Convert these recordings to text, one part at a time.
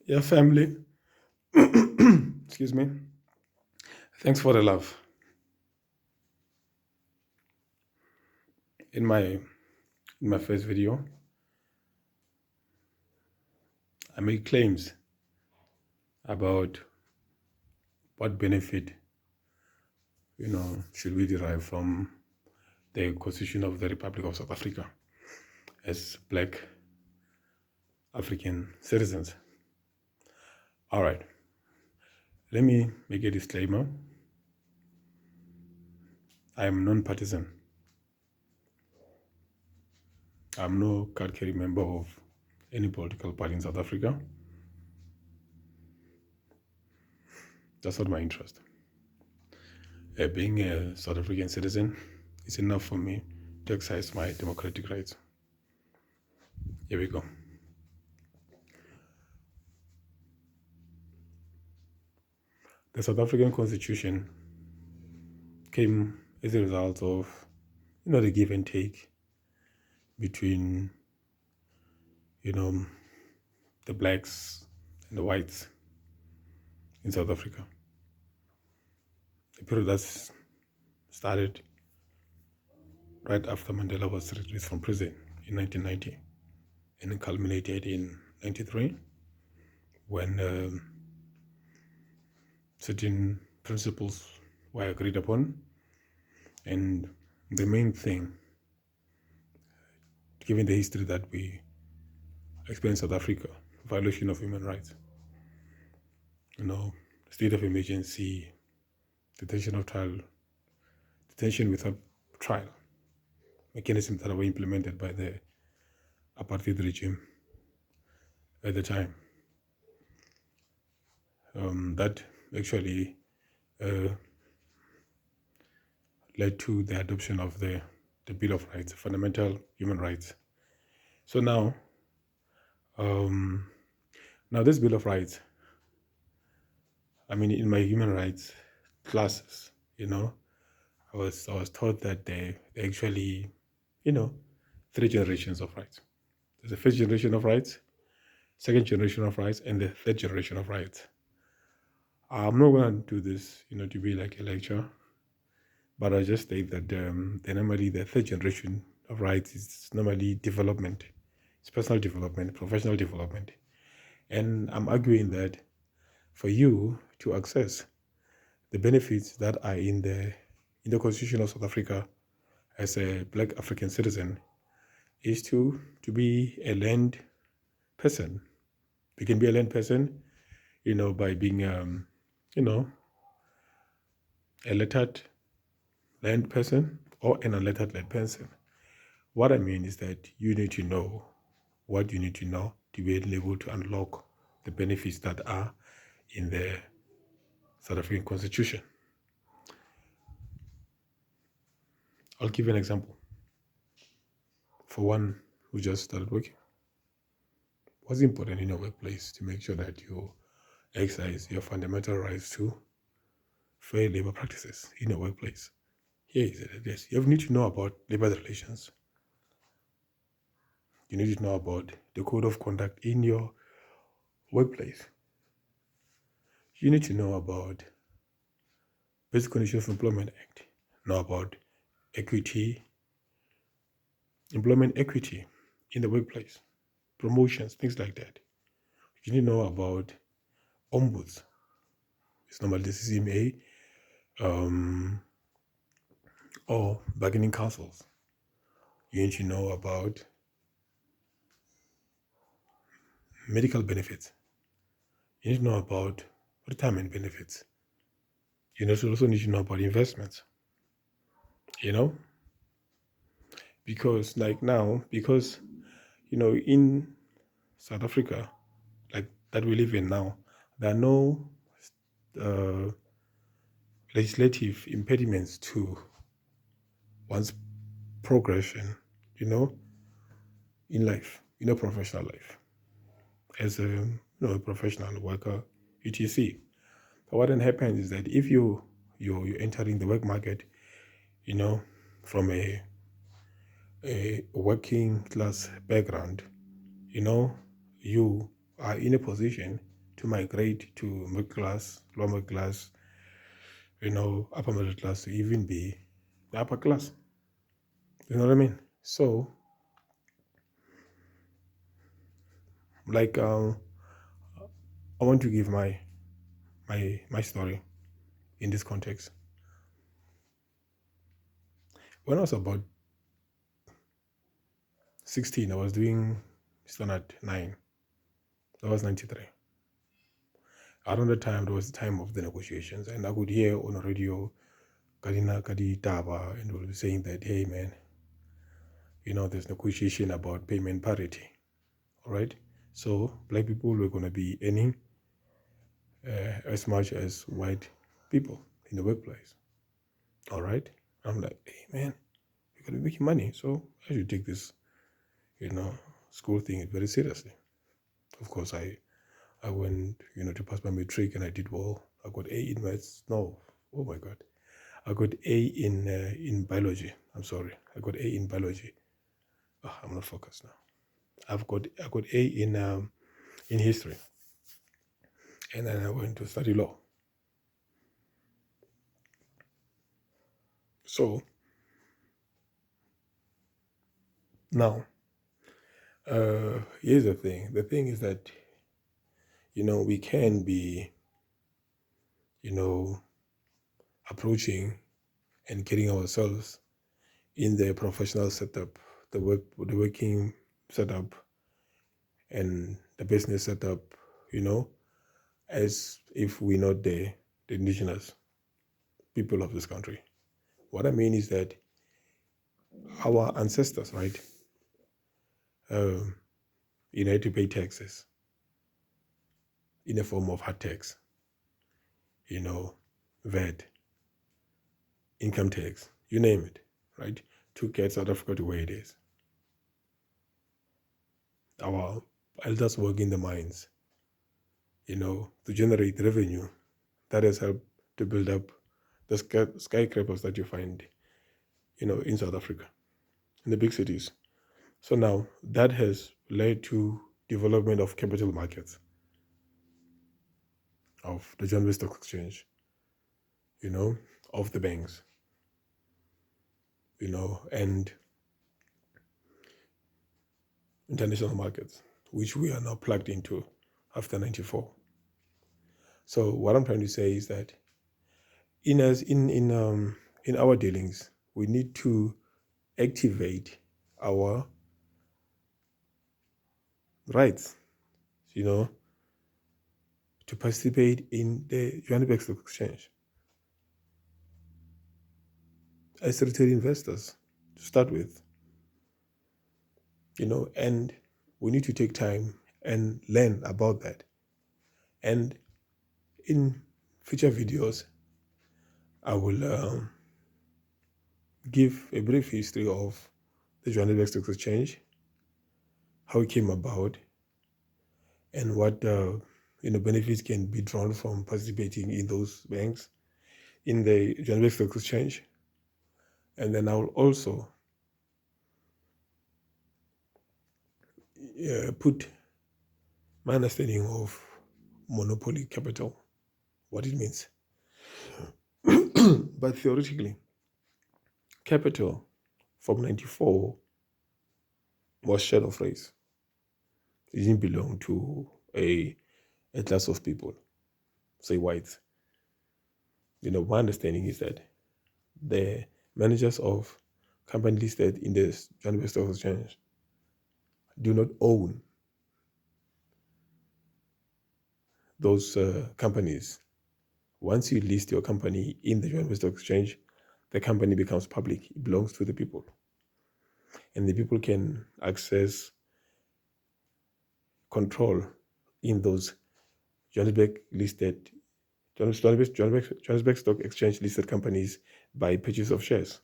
Yeah, family. Excuse me. Thanks for the love. In my first video, I made claims about what benefit should we derive from the Constitution of the Republic of South Africa as Black African citizens. All right. Let me make a disclaimer. I am non-partisan. I'm no card-carrying member of any political party in South Africa. That's not my interest. Being a South African citizen is enough for me to exercise my democratic rights. Here we go. The South African Constitution came as a result of, the give and take between, the blacks and the whites in South Africa. The period that started right after Mandela was released from prison in 1990 and then culminated in 93 when certain principles were agreed upon. And the main thing, given the history that we experience in South Africa, violation of human rights, state of emergency, detention without trial, mechanisms that were implemented by the apartheid regime at the time. That actually led to the adoption of the Bill of Rights, fundamental human rights. So now this Bill of Rights, in my human rights classes, I was taught that they actually, three generations of rights. There's the first generation of rights, second generation of rights, and the third generation of rights. I'm not going to do this, to be like a lecture, but I just state that normally the third generation of rights is normally development. It's personal development, professional development. And I'm arguing that for you to access the benefits that are in the Constitution of South Africa as a Black African citizen is to be a land person. You can be a land person, by being, a lettered land person or an unlettered land person. What I mean is that you need to know what you need to know to be able to unlock the benefits that are in the South African Constitution. I'll give you an example. For one who just started working, what's important in your workplace to make sure that you exercise your fundamental rights to fair labor practices in your workplace? Here is it. Yes, you need to know about labor relations. You need to know about the code of conduct in your workplace. You need to know about Basic Conditions of Employment Act, know about equity, employment equity in the workplace, promotions, things like that. You need to know about ombuds. It's normally the CCMA or bargaining councils. You need to know about medical benefits. You need to know about retirement benefits. You also need to know about investments. Because in South Africa, like that we live in now, there are no legislative impediments to one's progression, in life, professional life, as a professional worker, etc. But what then happens is that if you're entering the work market, from a working class background, you are in a position to migrate to middle class, lower middle class, upper middle class, to even be the upper class. You know what I mean? So, like, I want to give my story in this context. When I was about 16, I was doing standard 9. That was 93. Around the time, there was the time of the negotiations, and I could hear on the radio, Kadina Kadi Taba, and will be saying that, hey man, there's negotiation about payment parity. All right. So black people were going to be earning as much as white people in the workplace. All right. I'm like, hey man, you're going to be making money. So I should take this, school thing very seriously. Of course, I went, to pass my matric, and I did well. I got A in maths. No, oh my God, I got A in biology. I'm sorry, I got A in biology. Oh, I'm not focused now. I got A in history, and then I went to study law. So now, here's the thing. The thing is that we can be approaching and getting ourselves in the professional setup, the working setup, and the business setup, as if we're not the indigenous people of this country. What I mean is that our ancestors, right, had to pay taxes in the form of hard tax, VAT, income tax, you name it, right, to get South Africa to where it is. Our elders work in the mines, to generate revenue that has helped to build up the skyscrapers that you find, in South Africa, in the big cities. So now that has led to development of capital markets, of the Johannesburg Stock Exchange, of the banks, and international markets, which we are now plugged into after 94. So what I'm trying to say is that in our dealings, we need to activate our rights, to participate in the Johannesburg Stock Exchange as retail investors to start with, and we need to take time and learn about that. And in future videos, I will give a brief history of the Johannesburg Stock Exchange, how it came about, and what benefits can be drawn from participating in those banks, in the Johannesburg Stock Exchange. And then I will also put my understanding of monopoly capital, what it means. But theoretically, capital from 94 was shed of race. It didn't belong to a class of people, say whites. My understanding is that the managers of companies listed in the Johannesburg Stock Exchange do not own those companies. Once you list your company in the Johannesburg Stock Exchange, the company becomes public. It belongs to the people. And the people can access control in those Johannesburg Stock Exchange listed companies by purchase of shares.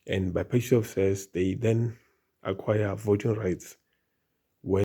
And by purchase of shares, they then acquire voting rights